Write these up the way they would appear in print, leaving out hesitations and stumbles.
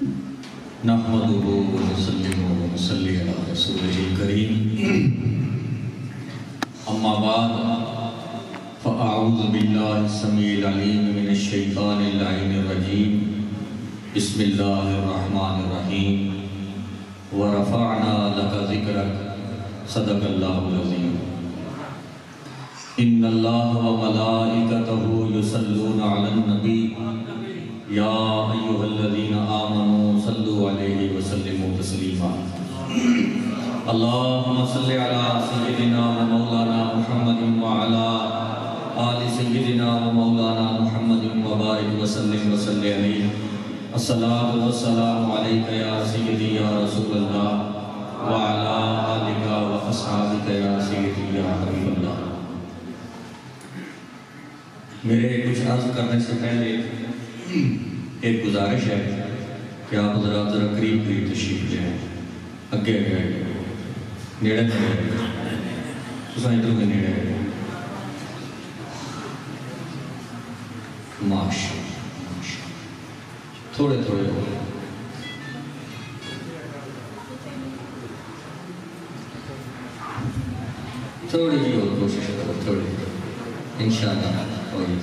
نحمدہ ونصلی علی رسولہ الکریم اما بعد فاعوذ باللہ السمیع العلیم من الشیطان اللعین الرجیم بسم اللہ الرحمن الرحیم ورفعنا لک ذکرک صدق اللہ العظیم ان اللہ وملائکتہ یصلون علی النبی یا ایہا الذین آمنوا صلوا علیہ وسلموا تسلیما اللہم صلی علی سیدنا و مولانا محمد وعلا آل سیدنا و مولانا محمد وبارک وسلم وصلی علیہ الصلاة والسلام علیکہ یا سیدی یا رسول اللہ وعلا آلکہ و اصحابکہ یا سیدی یا حبیب اللہ۔ میرے کچھ عرض کرنے سے پہلے ایک گزارش ہے کہ آپ حضرات ذرا قریب تشریف لیں، اگے نیڑے تساں ادھر کے نیڑے ماشاءاللہ تھوڑے تھوڑی جی اور کوشش کرو، تھوڑی انشاءاللہ ہوئی۔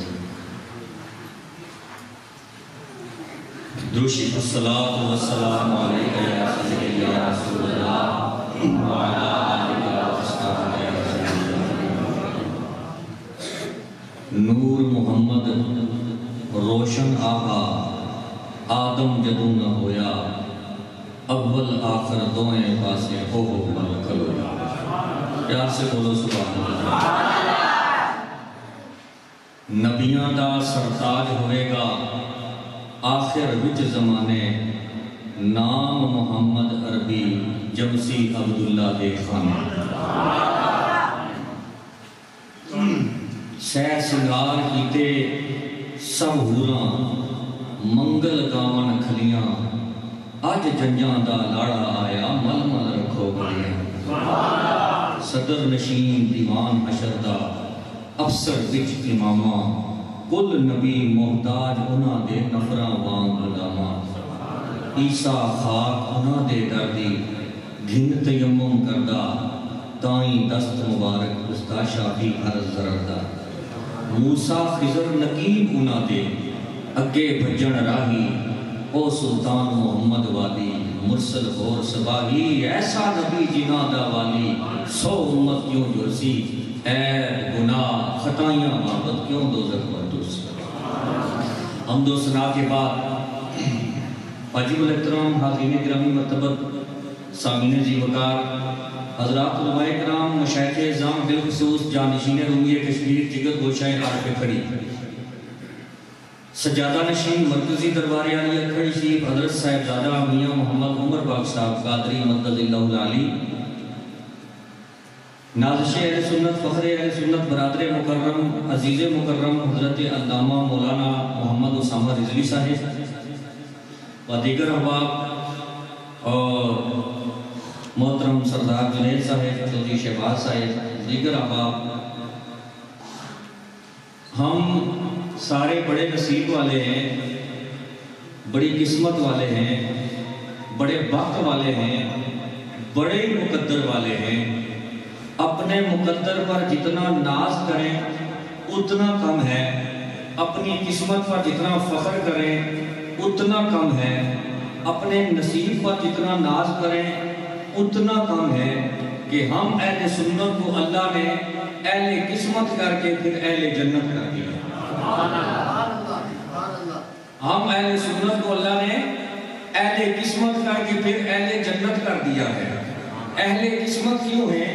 دوشی الصلاة والسلام علیکہ یا سیدی یا رسول اللہ وعلا آلکہ واصحابہ یا رسول اللہ۔ نور محمد روشن آقا آدم جدوں نہ ہویا اول آخر دوئیں پاسے ہو ملکل ہویا۔ پیار سے بولو سبحان اللہ۔ نبیاں دا سرتاج ہوئے گا آخر وچ زمانے، نام محمد عربی جمسی عبداللہ دے خانے۔ سیر سنگار کیتے سب ہوراں، منگل گاون کھلیاں، اج جنجاں دا لاڑا آیا مل مل رکھو گلیاں۔ صدر نشین دیوان حشر دا افسر وچ اماماں، کل نبی محتاج انہاں دے نفراں وانگ غلاماں۔ عیسیٰ خاک انہاں دے دردی گھن تیمم کردہ، تائیں دست مبارک استاشا بھی ہر زردہ۔ موسیٰ خضر نقیب انہاں دے اگے بھجن راہی، او سلطان محمد والی مرسل غور سباہی۔ ایسا نبی جنہ دا والی 100 امت کیوں جرسی، عیب گناہ خطائیاں محبت کیوں دوزخ پر ترسی۔ حمد و ثنا کے بعد واجب الاحترام حاضرین گرامی مرتبت سامعین ذی وقار حضرات علماء کرام مشائخ اعظام بالخصوص جانشین رومیہ کشمیر جگر گوشہ عارف کھڑی سجادہ نشین مرکزی دربار عالیہ کھڑی شریف حضرت صاحبزادہ میاں محمد عمر باغ صاحب قادری مدد اللہ العالی، نازش اہل سنت فخر اہل سنت برادر مکرم عزیز مکرم حضرت علامہ مولانا محمد اسامہ رضوی صاحب و دیگر احباب اور محترم سردار جنید صاحب چودھری شہباز صاحب دیگر احباب، ہم سارے بڑے نصیب والے ہیں، بڑی قسمت والے ہیں، بڑے بخت والے ہیں، بڑے مقدر والے ہیں۔ اپنے مقدر پر جتنا ناز کریں اتنا کم ہے، اپنی قسمت پر جتنا فخر کریں اتنا کم ہے، اپنے نصیب پر جتنا ناز کریں اتنا کم ہے کہ ہم اہل سنت کو اللہ نے اہل قسمت کر کے پھر اہل جنت کر دیا۔ ہم اہل سنت کو اللہ نے اہل قسمت کر کے پھر اہل جنت کر دیا ہے۔ اہل قسمت کیوں ہیں؟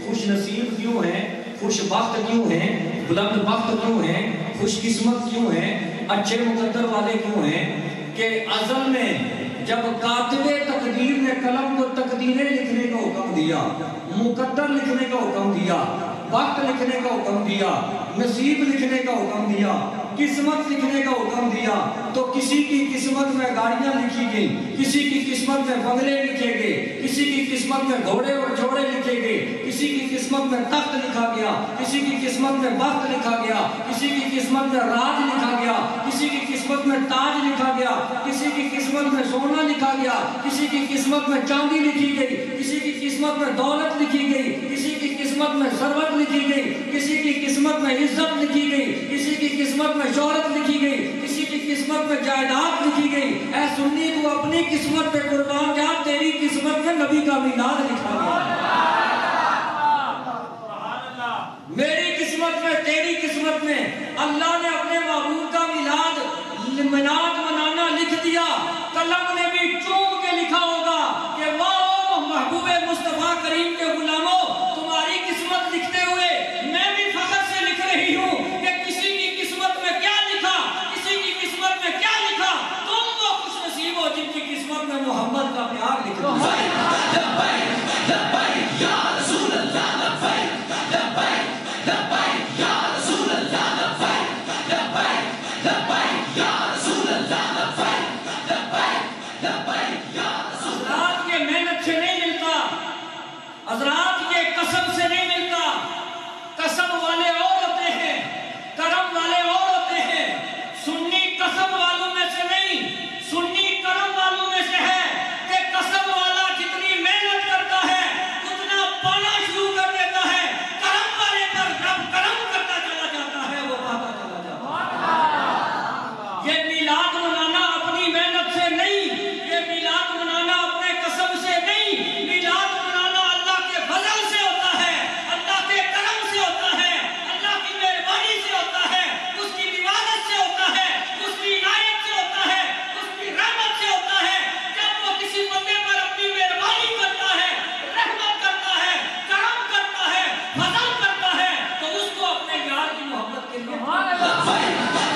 خوش نصیب کیوں ہیں؟ خوش بخت کیوں ہیں؟ بلند بخت کیوں ہیں؟ خوش قسمت کیوں ہیں؟ اچھے مقدر والے کیوں ہیں؟ کہ ازل میں جب کاتب تقدیر نے قلم کو تقدیریں لکھنے کا حکم دیا، مقدر لکھنے کا حکم دیا، وقت لکھنے کا حکم دیا، نصیب لکھنے کا حکم دیا، قسمت لکھنے کا حکم دیا، تو کسی کی قسمت میں گاڑیاں لکھی گئی، کسی کی قسمت میں بنگلے لکھے گئے، کسی کی قسمت میں گھوڑے اور جوڑے لکھے گئے، کسی کی قسمت میں تخت لکھا گیا، کسی کی قسمت میں بخت لکھا گیا، کسی کی قسمت میں راج لکھا گیا، کسی کی قسمت میں تاج لکھا گیا، کسی کی قسمت میں سونا لکھا لکھا گیا، کسی کی قسمت میں چاندی لکھی گئی، کسی کی قسمت میں دولت لکھی گئی، کسی کی قسمت میں ثروت لکھی گئی، کسی کی قسمت میں عزت لکھی گئی، کسی کی قسمت میں شہرت لکھی گئی، کسی کی قسمت میں جائیداد لکھی گئی۔ اے سنی تو اپنی قسمت پہ قربان جا، تیری قسمت میں نبی کا میلاد لکھا گیا۔ میری قسمت میں، تیری قسمت میں اللہ نے اپنے محبوب کا میلاد منانا لکھ دیا۔ قلم نے بھی چوم کے لکھا ہوگا کہ واہ محبوب مصطفیٰ کریم کے غلاموں، تمہاری قسمت لکھتے ہوئے میں بھی فخر سے لکھ رہی ہوں کہ کسی کی قسمت میں کیا لکھا، کسی کی قسمت میں کیا لکھا، تم وہ خوش نصیب ہو جن کی قسمت میں محمد کا پیار لکھ دیا۔ لبیک لبیک یا رسول اللہ، لبیک لبیک لبیک یا رسول اللہ، لبیک لبیک لبیک یا رسول اللہ، لبیک لبیک لبیک یا رسول اللہ۔ حضرات یہ محنت سے نہیں ملتا، حضرات یہ کسب سے نہیں ملتا۔ کسب والے اور ہوتے ہیں، کرم والے اور ہوتے ہیں۔ سنی کسب والوں میں سے نہیں، سنی کرم والوں میں سے ہے کہ کسب والا جتنی محنت کرتا ہے اتنا پانا شروع کر دیتا ہے، کرم والے پر رب کرم کرتا چلا جاتا ہے، وہ پاتا چلا جاتا ہے۔ یہ میلاد منانا اپنی محنت سے نہیں، یہ میلاد منانا اپنے کسب سے نہیں، میلاد منانا اللہ کے فضل سے ہوتا ہے، اللہ کے کرم سے ہوتا ہے، اللہ کی مہربانی سے ہوتا ہے، اس کی عبادت سے ہوتا ہے، اس کی عنایت سے ہوتا ہے، اس کی رحمت سے ہوتا ہے۔ جب وہ کسی بندے پر اپنی مہربانی کرتا ہے، رحمت کرتا ہے، کرم کرتا ہے، فضل کرتا ہے، تو اس کو اپنے یار کی محبت کے لیے لبیک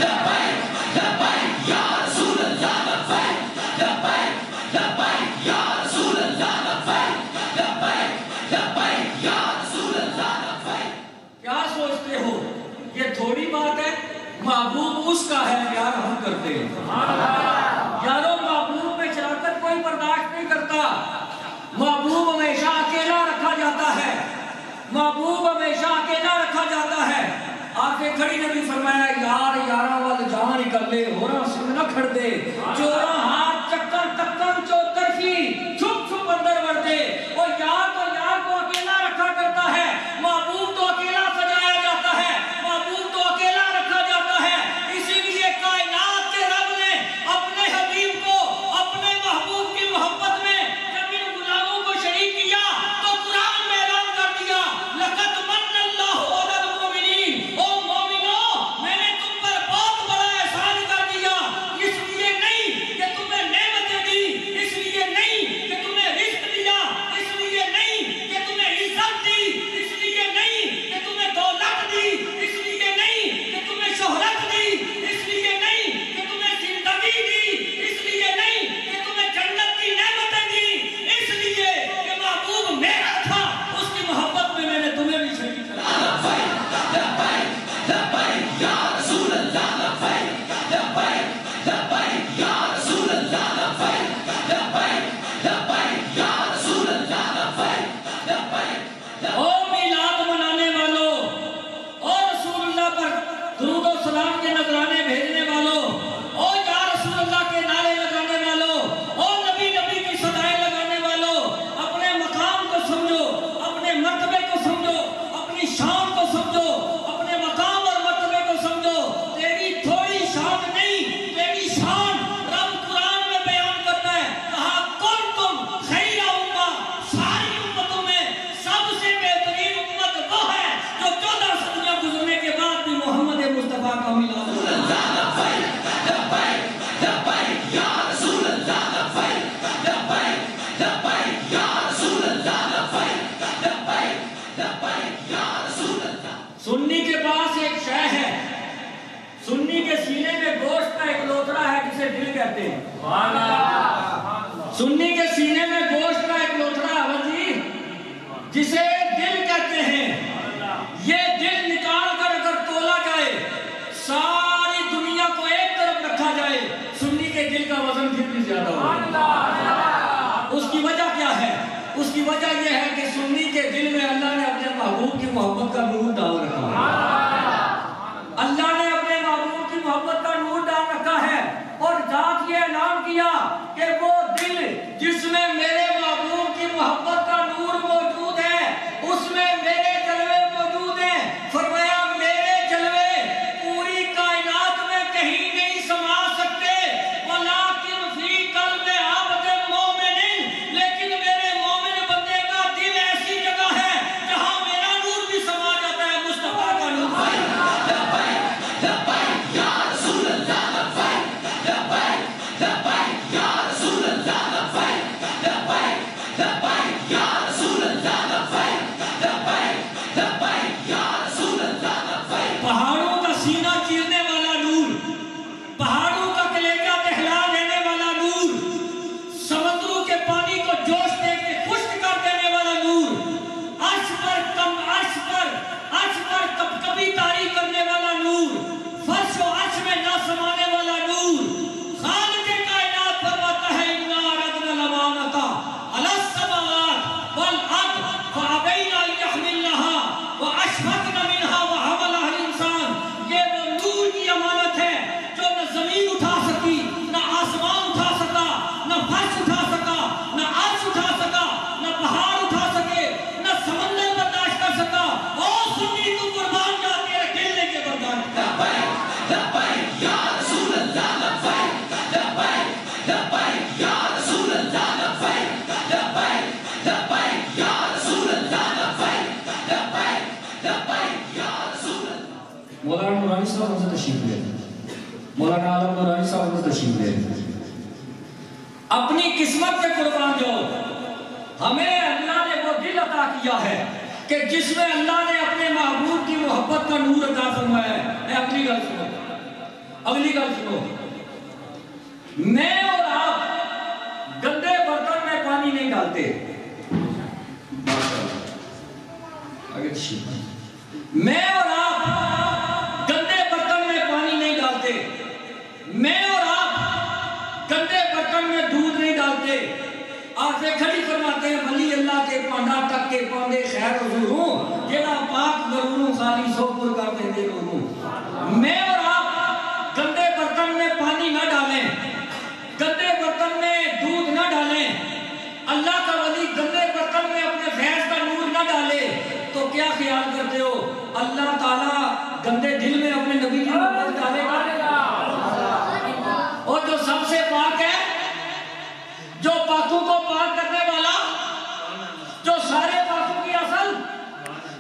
لبیک لبیک یا رسول اللہ، لبیک لبیک لبیک یا رسول اللہ، لبیک لبیک لبیک یا رسول اللہ، لبیک۔ کیا سوچتے ہو یہ تھوڑی بات ہے؟ محبوب اس کا ہے، پیار ہم کرتے ہیں۔ یارو محبوب میں شراکت کوئی برداشت نہیں کرتا، محبوب ہمیشہ اکیلا رکھا جاتا ہے، محبوب ہمیشہ اکیلا رکھا جاتا ہے۔ آنکھیں کھڑی نے بھی فرمایا یار یاراں وال جان کر لے، ہوراں سنگ نہ کھڑ دے، چوراں ہاتھ چکر تکن چو طرفی چھپ چھپ اندر بڑھ دے۔ اور یار تو یار کو اکیلا رکھا کرتا ہے، محبوب تو اکیلا سجایا جاتا ہے، محبوب تو اکیلا رکھا جاتا ہے۔ اسی لیے کائنات کے رب نے اپنے حبیب کو اپنے محبوب کی محبت میں جب ان غلاموں کو شریک کیا تو قرآن میں اعلان کر دیا لقد من اللہ علی المؤمنین، او مومنو میں نے تم پر بہت بڑا احسان کر دیا، اس لیے نہیں کہ تمہیں نعمتیں دی، اس لیے نہیں کہ تمہیں رزق دیا، اس لیے نہیں کہ تمہیں عزت دی، اس لیے نہیں کہ تمہیں دولت دی، اس لیے نہیں کہ تمہیں شہرت دی، اس لیے نہیں کہ تمہیں زندگی دی، اس لیے نہیں کہ تمہیں جنت کی نعمتیں دی، اس لیے کہ محبوب میرا تھا، اس کی محبت میں نے تمہیں بھی شریک کیا۔ لبیک لبیک لبیک یا رسول اللہ، لبیک لبیک لبیک یا رسول اللہ، لبیک لبیک لبیک یا رسول اللہ، لبیک لبیک۔ او میلاد منانے والوں، او رسول اللہ پر درود و سلام کے نذرانے بھیجنے والوں، او یا رسول اللہ کے نعرے لگانے والوں، او نبی نبی کی صدائیں لگانے والوں، اپنے مقام کو سمجھو، اپنے مرتبے کو سمجھو، اپنی شان کو سمجھو، اپنے مقام اور مرتبے کو سمجھو۔ تیری تھوڑی شان نہیں، تیری شان رب قرآن میں بیان کرتا ہے، کہا کنتم خیر امہ، ساری امتوں میں سب سے بہترین امت وہ ہے جو 14 صدیاں گزرنے کے بعد بھی محمد مصطفیٰ کا میلاد مناتی ہے۔ لبیک لبیک لبیک یا رسول اللہ، لبیک لبیک لبیک یا رسول اللہ، لبیک لبیک لبیک یا رسول اللہ۔ سنی کے پاس ایک شے ہے، سنی کے سینے میں گوشت کا ایک لوتھڑا ہے جسے دل کہتے ہیں۔ سنی کے سینے میں گوشت کا ایک لوتھڑا ہے جی جسے دل کہتے ہیں۔ یہ دل نکال کر اگر تولا جائے، ساری دنیا کو ایک طرف رکھا جائے، سنی کے دل کا وزن پھر بھی زیادہ ہوگا۔ اس کی وجہ کیا ہے؟ اس کی وجہ یہ ہے کہ سنی کے دل میں اللہ نے اپنے محبوب کی محبت کا نور ڈال رکھا ہے، اللہ نے اپنے محبوب کی محبت کا نور ڈال رکھا ہے، اور ذات یہ اعلان کیا کہ وہ دل تشریف لے مولانا عالم نورانی صاحب ادھر تشریف لے اپنی قسمت کے قربان جاؤ ہمیں اللہ نے وہ دل عطا کیا ہے کہ جس میں اللہ نے اپنے محبوب کی محبت کا نور عطا فرمایا ہے اگلی گل سنو میں اور آپ گندے برتن میں پانی نہیں ڈالتے میں اور آپ گندے برتن میں پانی نہیں ڈالتے میں اور آپ گندے برتن میں دودھ نہیں ڈالتے آتے کھڑی فرماتے ہیں ولی اللہ کے پانڈا تک کے پاندے خیر حضوروں جینا پاک ضروروں خالی سو پر کر دیں دے ضروروں میں اور آپ گندے برتن میں پانی نہ ڈالیں گندے برتن میں دودھ نہ ڈالیں اللہ کا ولی گندے برتن میں اپنے فیض کا نور نہ ڈالے تو کیا خیال کرتے ہو اللہ تعالیٰ گندے دل میں اپنے نبی کی محبت ڈالے گا اور جو سب سے پاک ہے جو پاکوں کو پاک کرنے والا جو سارے پاکوں کی اصل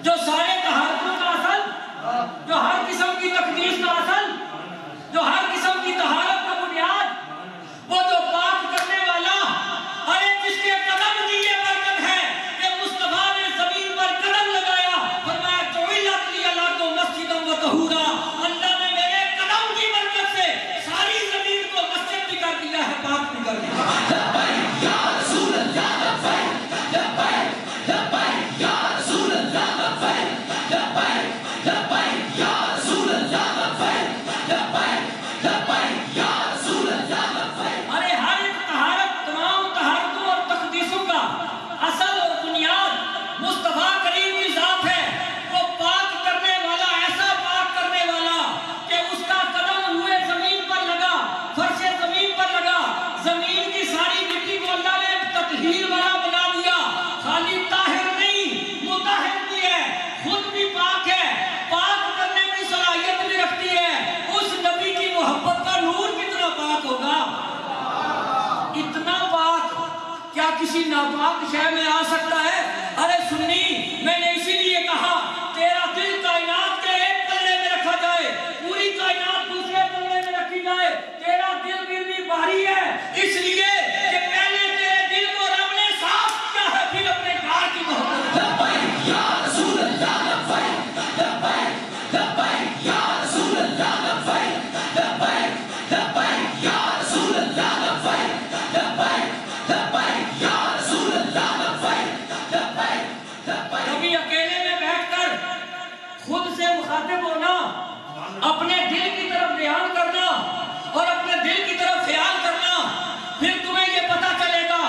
جو سارے طہارتوں کا اصل جو ہر قسم کی تقدیس کا اصل جو ہر قسم کی طہارت کا بنیاد وہ جو پاک کرنے والا ارے جس کے قدم کی یہ برکت ہے کہ مصطفیٰ نے زمین پر قدم لگایا فرمایا جعلت لی الارض مسجدا وطہورا اللہ نے میرے قدم کی برکت سے ساری زمین کو مسجد بھی کر دیا ہے پاک بھی کر دیا ہے کسی ناپاک شے میں آ سکتا ہے ارے سنی میں نے اسی لیے کہا تیرا دل کائنات کے ایک پلے میں رکھا جائے پوری کائنات دوسرے پلے میں رکھی جائے تیرا دل بھی بھاری ہے اس لیے کہ پہلے تیرے دل کو رب نے صاف کیا ہے پھر اپنے کار کی محبت لبیک یا رسول اللہ لبیک لبیک لبیک یا رسول اللہ لبیک لبیک لبیک یا رسول اللہ لبیک لبیک کبھی اکیلے میں بیٹھ کر خود سے مخاطب ہونا اپنے دل کی طرف دھیان کرنا اور اپنے دل کی طرف خیال کرنا پھر تمہیں یہ پتا چلے گا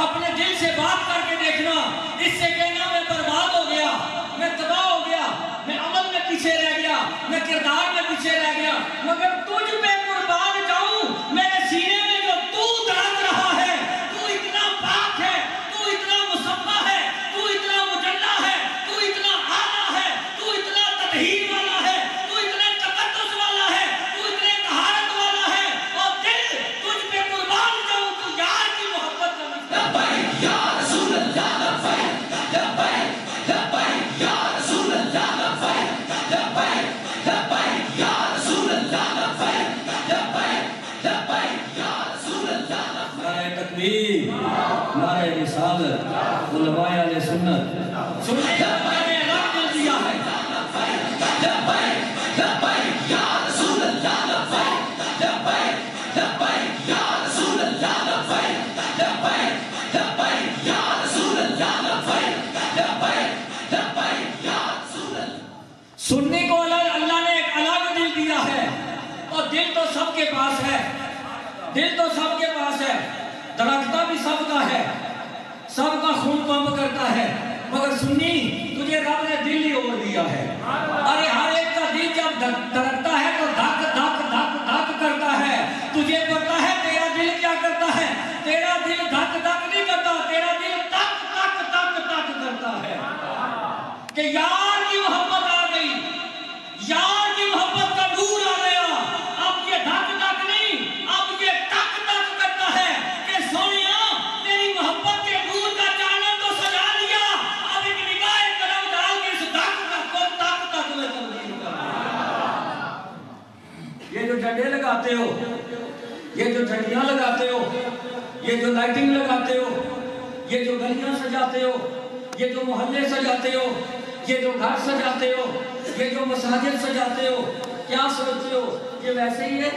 اپنے دل سے بات کر کے دیکھنا اس سے کہنا میں برباد ہو گیا میں تباہ ہو گیا میں عمل میں پیچھے رہ گیا میں کردار میں پیچھے رہ گیا مگر تجھ پہ قربان جاؤں میرے سینے میں جو تو دھڑک رہا ہے تو اتنا پاک ہے تو اتنا مصفا ہے تو اتنا مجلہ ہے تو اتنا اعلیٰ ہے تو اتنا تطہیر والا ہے تو اتنے تقدس والا ہے تو اتنے طہارت والا ہے اور دل تجھ پہ قربان جاؤں تو یار کی محبت کا لبیک یا رسول اللہ لبیک لبیک لبیک یا رسول اللہ لبیک لبیک لبیک یا رسول اللہ لبیک لبیک لبیک یا رسول اللہ لبیک نعرہ تکبیر نعرہ رسالت علماء اہل سنت سننے کا میں نے رب دل دیا ہے لبیک لبیک یا رسول اللہ لبیک لبیک لبیک یا رسول اللہ لبیک لبیک لبیک یا رسول اللہ لبیک لبیک لبیک یا رسول اللہ سننے کو اللہ نے ایک الگ دل دیا ہے اور دل تو سب کے پاس ہے دل تو سب کے پاس ہے دھڑکتا بھی سب کا ہے سب کا خون پمپ کرتا ہے مگر سنی تجھے رب نے دل ہی اور دیا ہے ارے ہر ایک کا دل جب دھڑکتا ہے تو دھک دھک دھک دھک کرتا ہے تجھے پتا ہے تیرا دل کیا کرتا ہے تیرا دل دھک دھک نہیں کرتا تیرا دل تک تک تک تک کرتا ہے کہ یار کی محبت آ گئی یار کی محبت کا نور آ گیا اب یہ دھک دھک نہیں اب یہ تک تک کرتا ہے کہ سونیا تیری محبت کے نور کا چانن تو سجا لیا اب ایک نگاہ کرم ڈال کے اس دھک تک کو تک تک میں تبدیل کر دیا جھنڈیاں لگاتے ہو، یہ جو لائٹنگ لگاتے ہو، یہ جو گلیاں سجاتے ہو، یہ جو محلے سجاتے ہو، یہ جو گھر سجاتے ہو، یہ جو مساجد سجاتے ہو، کیا سوچتے ہو یہ ویسے ہی ہے؟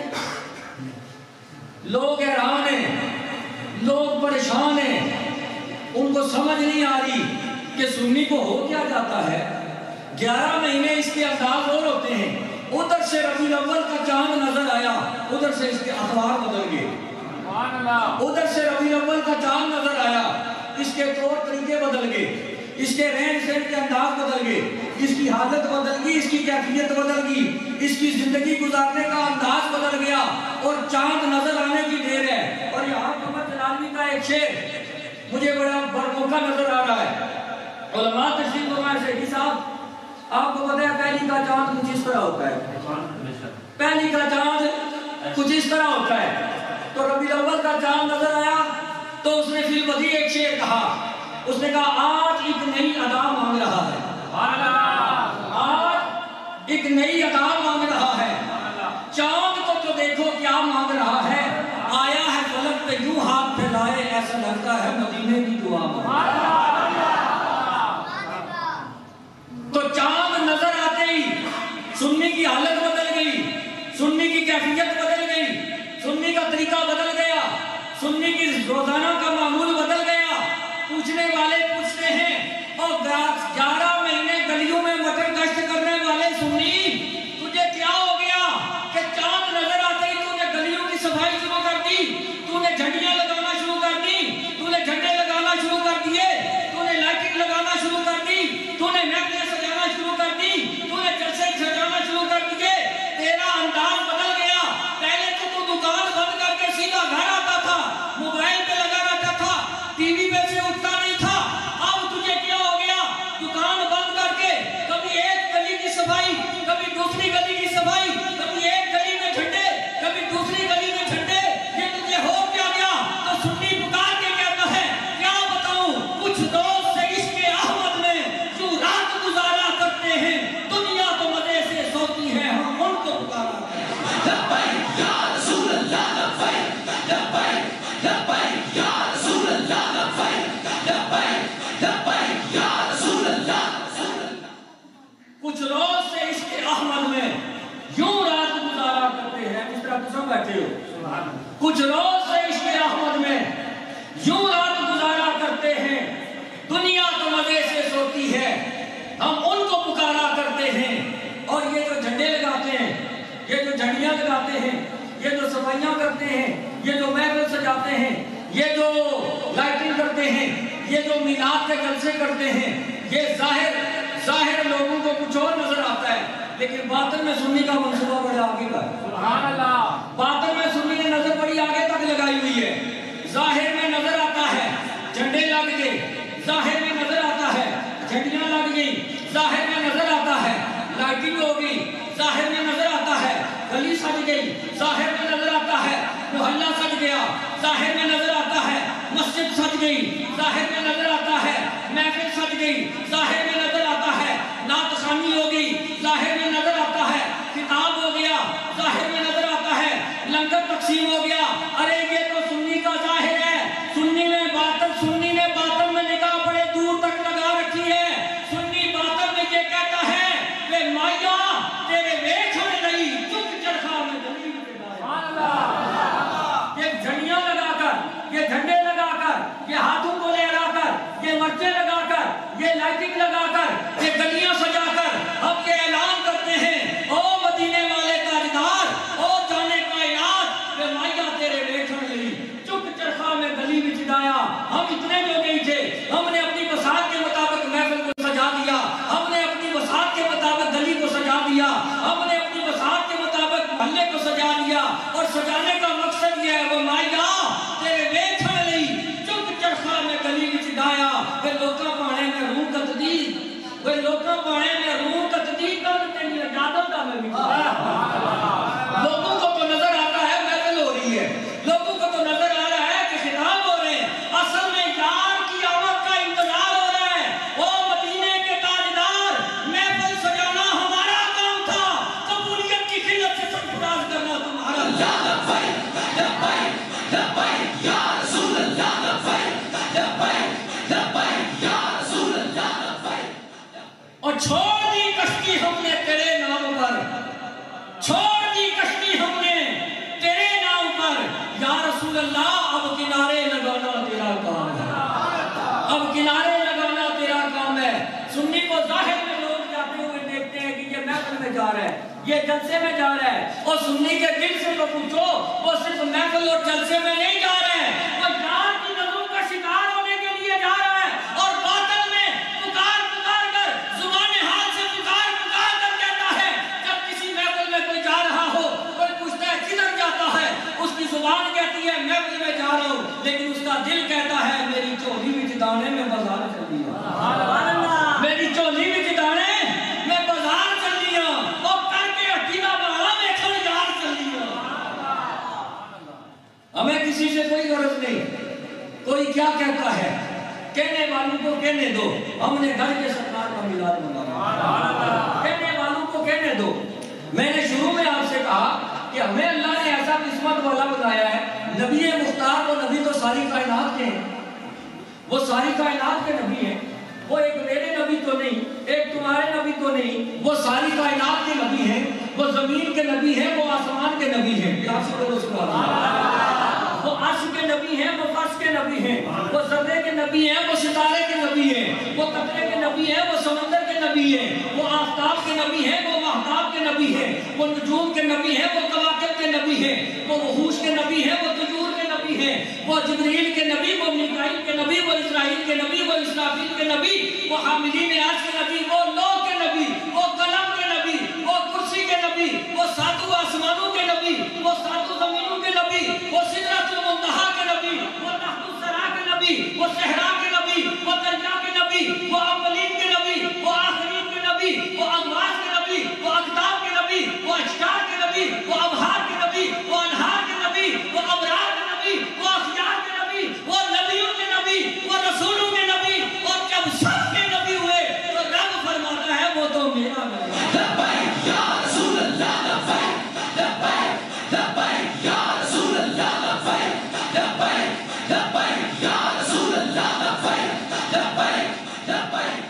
لوگ حیران ہیں، لوگ پریشان ہیں، ان کو سمجھ نہیں آ رہی کہ سنی کو ہو کیا جاتا ہے۔ 11 مہینے اس کے انداز اور ہوتے ہیں، ادھر سے ربیع الاول کا چاند نظر آیا، ادھر سے اس کے اخبار بدل گئے، ادھر سے ربیع الاول کا چاند نظر آیا، اس کے طور طریقے بدل گئے، اس کے رہن سہن کے انداز بدل گئے، اس کی حالت بدل گئی، اس کی کیفیت بدل گئی، اس کی زندگی گزارنے کا انداز بدل گیا، اور چاند نظر آنے کی دیر ہے۔ اور یہاں محمد جلالی کا ایک شعر مجھے بڑا برموقع نظر آ رہا ہے۔ علماء تشریف فرمائے سیدی صاحب، آپ کو پتہ ہے پہلی کا چاند کچھ اس طرح ہوتا ہے، پہلی کا چاند کچھ اس طرح ہوتا ہے۔ تو ربیع الاول کا چاند نظر آیا تو اس نے فی البدیع ایک شعر کہا، اس نے کہا آج ایک نئی ادا مانگ رہا ہے، آج ایک نئی ادا مانگ رہا ہے، چاند کو تو دیکھو کیا مانگ رہا ہے، آیا ہے فلک پہ یوں ہاتھ پھیلائے ایسا لگتا ہے مدینے کی دعا مانگ۔ تو چاند نظر آتے ہی سنی کی حالت بدل گئی، سنی کی کیفیت بدل گئی، سنی کا طریقہ بدل گیا، سنی کی روزانہ کا معمول بدل گیا۔ پوچھنے والے پوچھتے ہیں اور 11 مہینے گلیوں میں مٹر گشت کرنے والے سنی، تجھے کیا ہو گیا کہ چاند نظر آتے ہی تو نے گلیوں کی صفائی شروع کر دی، تو نے جھنڈیاں لگانا شروع کر دی، تو نے جھنڈے لگانا شروع کر دیے، تو نے لائٹنگ لگانا شروع کر دی، تو نے محفلیں سجانا شروع کر دی، تو نے جلسے سجانا شروع کر دیے، تیرا انداز بدل گیا۔ پہلے تو دکان بند کر کے سیدھا گھر آتا تھا، موبائل پہ لگا رہتا تھا، ٹی وی پہ سے اٹھتا نہیں تھا، اب تجھے کیا ہو گیا؟ دکان بند کر کے کبھی ایک گلی کی صفائی، کبھی دوسری گلی کی صفائی، کبھی ایک گلی میں جھنڈے، کبھی دوسری گلی میں جھنڈے، یہ تجھے ہو کیا گیا؟ تو سنی پکار کے کہتا ہے کیا بتاؤں کچھ دوست سے عشق احمد میں جو رات گزارا کرتے ہیں، دنیا تو مزے سے سوتی ہے ہم ان کو پکارا کرتے ہیں۔ لبیک یا رسول اللہ لبیک، لبیک لبیک یا رسول اللہ لبیک، لبیک لبیک یا رسول اللہ۔ کچھ روز سے عشق احمد میں یوں رات گزارا کرتے ہیں، جس طرح تم بیٹھے ہو، کچھ روز سے عشق احمد میں یوں رات گزارا کرتے ہیں، دنیا تو مزے سے سوتی ہے ہم ان کو پکارا کرتے ہیں۔ اور یہ جو جھنڈے لگاتے ہیں، یہ جو جھنڈیاں لگاتے ہیں، یہ جو صفائیاں کرتے ہیں، یہ جو محفل سجاتے ہیں، یہ جو لائٹنگ کرتے ہیں، یہ جو میلاد کے جلسے کرتے ہیں، یہ ظاہر لوگوں کو کچھ اور نظر آتا ہے، لیکن باطن میں سنی کا منصوبہ بڑے آگے کا ہے۔ سبحان اللہ، باطن میں سنی نے نظر بڑی آگے تک لگائی ہوئی ہے۔ ظاہر میں نظر آتا ہے جھنڈے لگ گئے، ظاہر میں نظر آتا ہے جھنڈیاں لگ گئی، ظاہر میں نظر آتا ہے لائٹنگ ہو گئی، ظاہر میں نظر آتا ہے گلی سج گئی، ظاہر میں نظر آتا ہے محلہ سج گیا، ظاہر میں نظر آتا ہے مسجد سج گئی، ظاہر میں نظر آتا ہے محفل سج گئی، ظاہر میں نظر آتا ہے نعت خوانی ہو گئی، ظاہر میں نظر آتا ہے کتاب ہو گیا، ظاہر میں نظر آتا ہے لنگر تقسیم ہو گیا۔ ارے یہ تو سنی کا ظاہر ہے، سنی نے باطن میں نگاہ بڑے دور تک لگا رکھی ہے۔ سنی باطن میں یہ کہتا ہے کہ مائیا تیرے ویکھن لئی چک چرخا میں گلی میں یہ جھنڈیاں لگا کر، یہ جھنڈے لگا کر، یہ ہاتھوں کو لہرا کر، یہ مرچیں لگا کر، یہ لائٹنگ لگا کر، یہ گلیاں سجا کر ہم یہ اعلان کرتے ہیں او مدینے والے تاجدار، او جانے کائنات کہ مائیا تیرے ویکھن لئی چک چرخا میں گلی میں چڑایا۔ ہم اتنے جو نہیں تھے، ہم نے اپنی وسعت کے مطابق محفل کو سجا دیا، ہم نے اپنی وسعت کے مطابق گلی کو سجا دیا، ہم نے اپنی وسعت کے مطابق محلے کو سجا دیا، اور سجانے کا مقصد یہ ہے وہ مائیا تیرے ویکھن لئی چک چرخا میں گلی میں چڑایا۔ کہ لوکاں پانے میں روح تجدید، وہ لوکاں پانے میں روح تجدید کر تیری اجازت دا میں لوگوں کو تو نظر آتا ہے محفل ہو رہی ہے، لوگوں کو تو نظر آ رہا ہے کہ خطاب ہو رہے ہیں، اصل میں یار کی آمد کا انتظار ہو رہا ہے۔ او مدینے کے تاجدار، محفل سجانا ہمارا کام تھا، قبولیت کی خلت سے سرفراز کرنا تمہارا۔ میں جا رہا ہے، یہ جلسے میں جا رہا ہے، اور سنی کے دل سے تو پوچھو وہ صرف محفل اور جلسے میں نہیں جا رہا ہے، وہ یار کی نظروں کا شکار ہونے کے لیے جا رہا ہے، اور باطل میں پکار پکار کر زبان حال سے پکار پکار کر کہتا ہے، جب کسی محفل میں کوئی جا رہا ہو کوئی پوچھتا ہے کدھر جاتا ہے، اس کی زبان کہتی ہے محفل میں جا رہا ہوں، لیکن اس کا دل کہتا ہے میری چولی وچ دانے میں بازار چلی ہوں، میری چولی وچ دانے میں بازار چلی ہوں، اور کر کے ہٹی دا بہانا ویکھن یار چلی ہوں۔ ہمیں کسی سے کوئی غرض نہیں، کوئی کیا کہتا ہے کہنے والوں کو کہنے دو، ہم نے گھر کے سرکار کا میلاد منانا، کہنے والوں کو کہنے دو۔ میں نے شروع میں آپ سے کہا کہ ہمیں اللہ نے ایسا قسمت والا بنایا ہے، نبی مختار وہ نبی تو ساری کائنات کے ہیں، وہ ساری کائنات کے نبی ہیں، وہ ایک میرے نبی تو نہیں، ایک تمہارے نبی تو نہیں، وہ ساری کائنات کے نبی ہیں، وہ زمین کے نبی ہیں، وہ آسمان کے نبی ہیں، آپ سے بولو سبحان اللہ۔ وہ عرش کے نبی ہیں، وہ فرش کے نبی ہیں، وہ ذرے کے نبی ہیں، وہ ستارے کے نبی ہیں، وہ قطرے کے نبی ہیں، وہ سمندر کے نبی ہیں، وہ آفتاب کے نبی ہیں، وہ مہتاب کے نبی ہیں، وہ نجوم کے نبی ہیں، وہ کواکب کے نبی ہیں، وہ وحوش کے نبی ہیں، وہ طیور کے نبی ہیں، وہ جبریل کے نبی، وہ میکائیل کے نبی، وہ اسرائیل کے نبی، وہ اسرافیل کے نبی، وہ حاملین عرش کے نبی، وہ لوح کے نبی، وہ قلم کے نبی، وہ کرسی کے نبی، وہ ساتوں آسمانوں کے نبی، وہ ساتوں زمینوں کے نبی، وہ سدرۃ المنتہا کے نبی، وہ تحت الثری کے نبی، وہ صحرا کے نبی، وہ دریا کے نبی، وہ اولین کے نبی، وہ آخرین کے نبی، وہ امواج کے نبی، وہ اقطاب کے نبی، وہ اشجار کے نبی، وہ ابحار کے نبی، وہ انہار کے نبی، وہ ابرار کے نبی، وہ اخیار کے نبی، وہ نبیوں کے نبی، وہ رسولوں کے نبی، اور جب سب کے نبی ہوئے تو رب فرماتا ہے وہ تو میرا نبی ہے۔ لبیک یا رسول اللہ لبیک، لبیک لبیک یا رسول اللہ لبیک، لبیک لبیک یا رسول اللہ لبیک، لبیک لبیک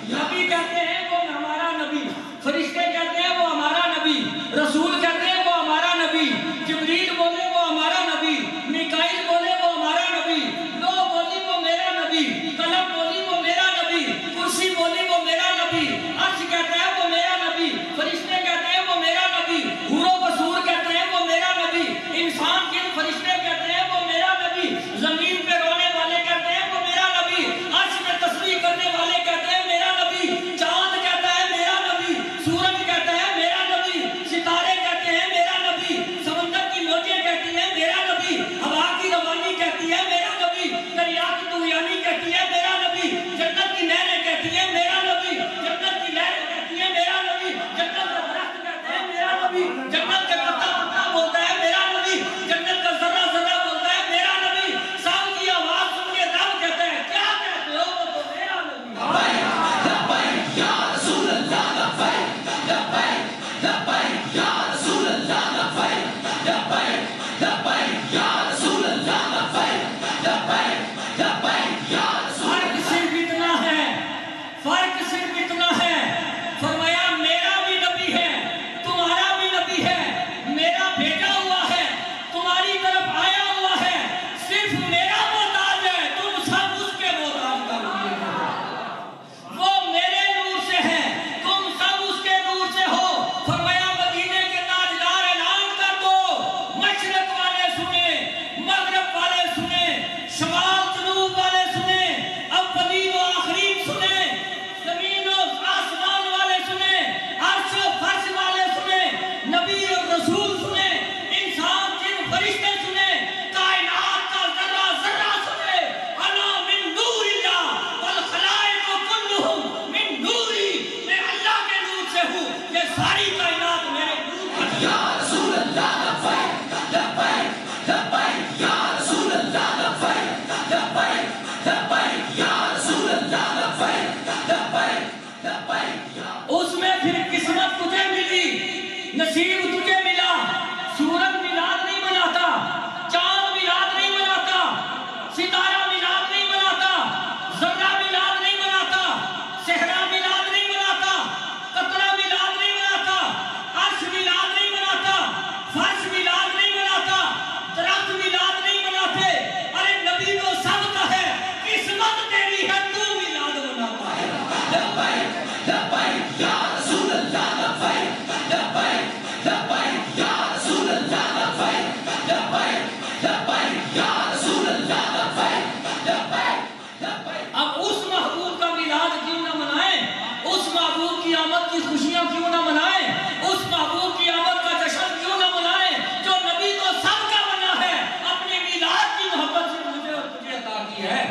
ہے،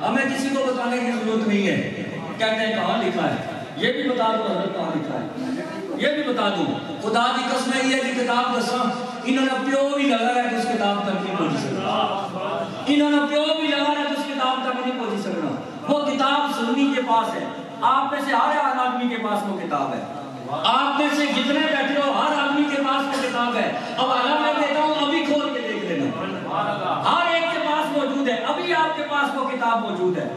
ہمیں کسی کو بتانے کی ضرورت نہیں ہے۔ کہتے ہیں کہاں لکھا ہے، یہ بھی بتا دو حضرت کہاں لکھا ہے، یہ بھی بتا دوں۔ خدا کی قسم ہے یہ کتاب دساں انہوں نے پیو بھی لگا ہے کہ اس کتاب تک نہیں پہنچ سکنا، انہوں نے پیو بھی لگا ہے کہ اس کتاب تک نہیں پہنچ سکنا۔ وہ کتاب سنی کے پاس ہے، آپ میں سے ہر آدمی کے پاس وہ کتاب ہے، آپ میں سے جتنے بیٹھے ہو ہر آدمی کے پاس وہ کتاب ہے۔ اب حالہ میں دیتا ہوں، ابھی کھول کے دیکھ لینا، ہر ایک کے پاس موجود ہے، ابھی آپ کے پاس وہ کتاب موجود ہے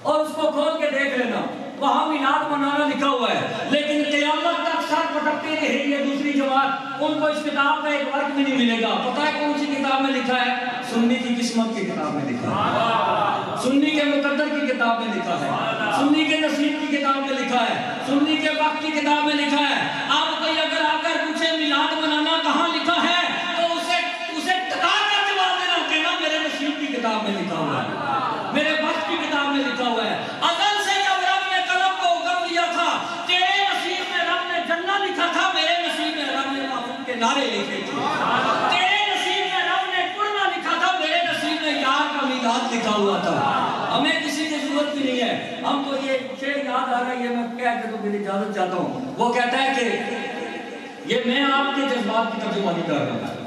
اور اس کو کھول کے دیکھ لینا۔ وہاں میلاد منانا لکھا ہوا ہے، لیکن قیامت تک سر پٹکتے رہے یہ دوسری جماعت، ان کو اس کتاب کا ایک ورق بھی نہیں ملے گا۔ پتہ ہے کون سی کتاب میں لکھا ہے؟ سنی کی قسمت کی کتاب میں لکھا ہے، سنی کے مقدر کی کتاب میں لکھا ہے، سنی کے نصیب کی کتاب میں لکھا ہے، سنی کے وقت کی کتاب میں لکھا ہے۔ آپ کوئی اگر آ کر پوچھے میلاد منانا کہاں لکھا ہے تو اسے ٹکا کر جواب دینا، کہنا میرے نصیب کی کتاب میں لکھا ہوا ہے، میرے وقت کی کتاب میں لکھا ہوا ہے۔ ازل سے جب رب نے قلم کو حکم دیا تھا، تیرے نصیب میں رب نے جنت لکھا تھا، میرے نصیب میں رب نے محبوب کے نعرے لکھے تھے۔ تیرے نصیب میں رب نے پڑھنا لکھا تھا، میرے نصیب میں یار کا میلاد لکھا ہوا تھا۔ ہمیں کسی کی ضرورت بھی نہیں ہے، ہم تو یہ شعر یاد آ رہا ہے، یہ میں کہہ کے تو میری اجازت چاہتا ہوں۔ وہ کہتا ہے کہ یہ میں آپ کے جذبات کی ترجمانی کر رہا ہوں،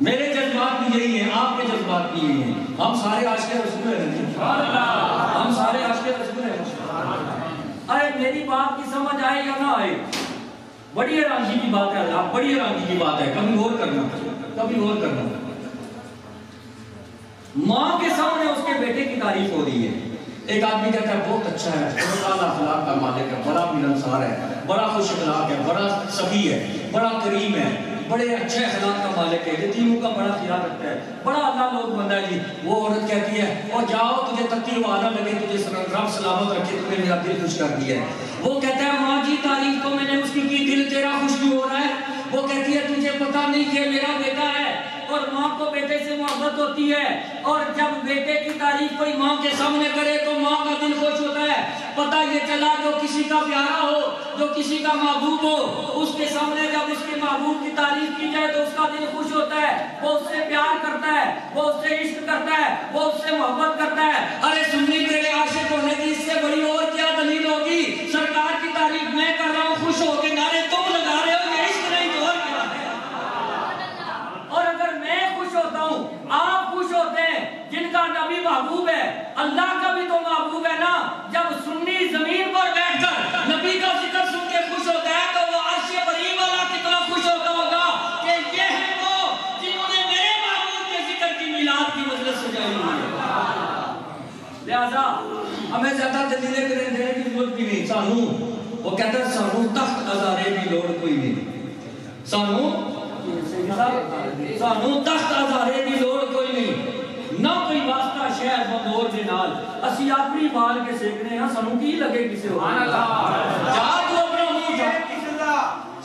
میرے جذبات بھی یہی ہیں، آپ کے جذبات بھی یہی ہیں، ہم سارے عاشق رسول ہیں، ہم سارے عاشق رسول ہیں۔ ارے میری بات کی سمجھ آئے یا نہ آئے، بڑی حیرانگی کی بات ہے اللہ، بڑی حیرانگی کی بات ہے، کبھی غور کرنا، کبھی غور کرنا۔ ماں کے سامنے اس کے بیٹے کی تعریف ہو رہی ہے، ایک آدمی کہتا ہے بہت اچھا ہے، بہت اخلاق کا مالک ہے، بڑا ملنسار ہے، بڑا خوش اخلاق ہے، بڑا سخی ہے، بڑا کریم ہے، بڑے اچھے اخلاق کا مالک ہے، یتیموں کا بڑا خیال رکھتا ہے، بڑا اللہ لوگ بندہ ہے جی۔ وہ عورت کہتی ہے اور جاؤ تجھے تکی وعدہ لگے، تجھے رب سلامت رکھے، تمہیں میرا دل خوش کر دیا ہے۔ وہ کہتا ہے ماں جی تعریف تو میں نے اس کی دل تیرا خوش کیوں ہو رہا ہے؟ وہ کہتی ہے تجھے پتہ نہیں کہ میرا بیٹا ہے اور ماں کو بیٹے سے محبت ہوتی ہے، اور جب بیٹے کی تعریف کوئی ماں کے سامنے کرے تو ماں کا دل خوش ہوتا ہے۔ پتہ یہ چلا جو کسی کا پیارا ہو، جو کسی کا محبوب ہو، اس کے سامنے جب اس کے محبوب کی تعریف کی جائے تو اس کا دل خوش ہوتا ہے، وہ اس سے پیار کرتا ہے، وہ اس سے عشق کرتا ہے، وہ اس سے محبت کرتا ہے۔ ارے سنی تیرے عاشق ہونے کی اس سے بڑی اور کیا دلیل ہوگی؟ سرکار کی تعریف میں کر رہا ہوں، خوش ہو کے نعرے تم لگا رہے ہو، یہ عشق نہیں تو اور کیا ہے؟ اور اگر میں خوش ہوتا ہوں، آپ خوش ہوتے ہیں، جن کا نبی محبوب ہے، اللہ کا بھی تو محبوب ہے نا۔ جب سنی زمین پر بیٹھ کر نبی کا ذکر سن کے خوش ہوتا ہے تو وہ عرش بری والا کتنا خوش ہوتا ہوگا کہ یہ ہے وہ جنہوں نے میرے محبوب کے ذکر کی میلاد کی مجلس سجائی ہوئی ہے۔ لہذا ہمیں زیادہ دلیلیں دینے کی ضرورت بھی نہیں، سانو وہ کہتا ہے سانو تخت ازارے کی لوڑ کوئی نہیں، سانو تخت ازارے کی لوڑ کوئی نہیں، نہ کوئی واسطہ شہر بندور دے نال، اسی اپنی بال کے سیکنے ہاں، سانو کی لگے کسے ہو جا تو اپنا منہ جا،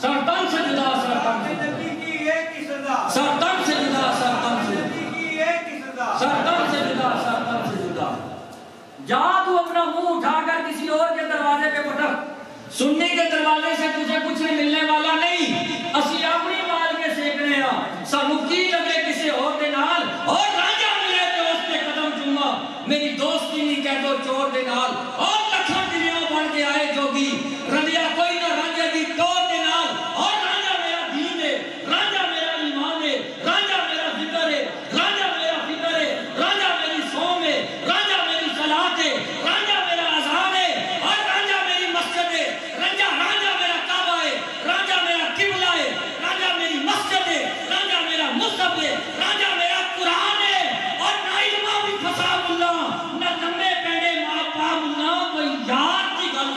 سرطن سے جدا، سرطن سے جدا، سرطن سے جدا، سرطن سے جدا، سرطن سے جدا، سرطن سے جدا، جا تو اپنا منہ اٹھا کر کسی اور کے دروازے پہ پٹک، سننے کے دروازے سے تجھے کچھ نہیں ملنے والا نہیں، اسی اپنی بال کے سیکنے ہاں، سانو کی لگے کسے اور دے نال، اور راجہ ملے تو اس کے قدم چوما، میری دوستی نہیں کہہ دو چور دے نال، اور لکھاں دلیاں بن کے آئے جوگی، رضیا کوئی نہ رانجہ دی چور دے نال، اور رانجہ میرا دین ہے، رانجہ میرا ایمان ہے، رانجہ میرا ذکر ہے، رانجہ میرا فکر ہے، رانجہ میری سوم ہے، رانجہ میری صلاۃ ہے، رانجہ میرا اذان ہے، اور رانجہ میری مسجد ہے، رانجہ میرا کعبہ ہے، رانجہ میرا قبلہ ہے، رانجہ میری مسجد ہے، رانجہ میرا مصحف ہے، رانجہ میرا قرآن ہے، اور نہ علمہ بھی پھسا ملا، نہ لمبے پیڑے ماں پا ملا، کوئی یار کی گل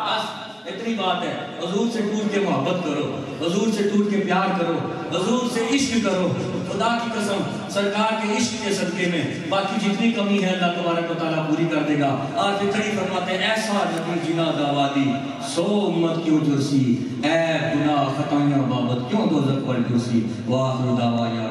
بس اتنی بات ہے۔ حضور سے ٹوٹ کے محبت کرو، حضور سے ٹوٹ کے پیار کرو، حضور سے عشق کرو، خدا کی قسم سرکار کے عشق کے صدقے میں باقی جتنی کمی ہے اللہ تبارک و تعالیٰ پوری کر دے گا۔ اور فکری فرماتے ہیں ایسا نبی جنا دعوادی سو امت کیوں جرسی، اے گناہ خطائیاں بابت کیوں دوزخ پر جرسی، وآخر دعویٰ یا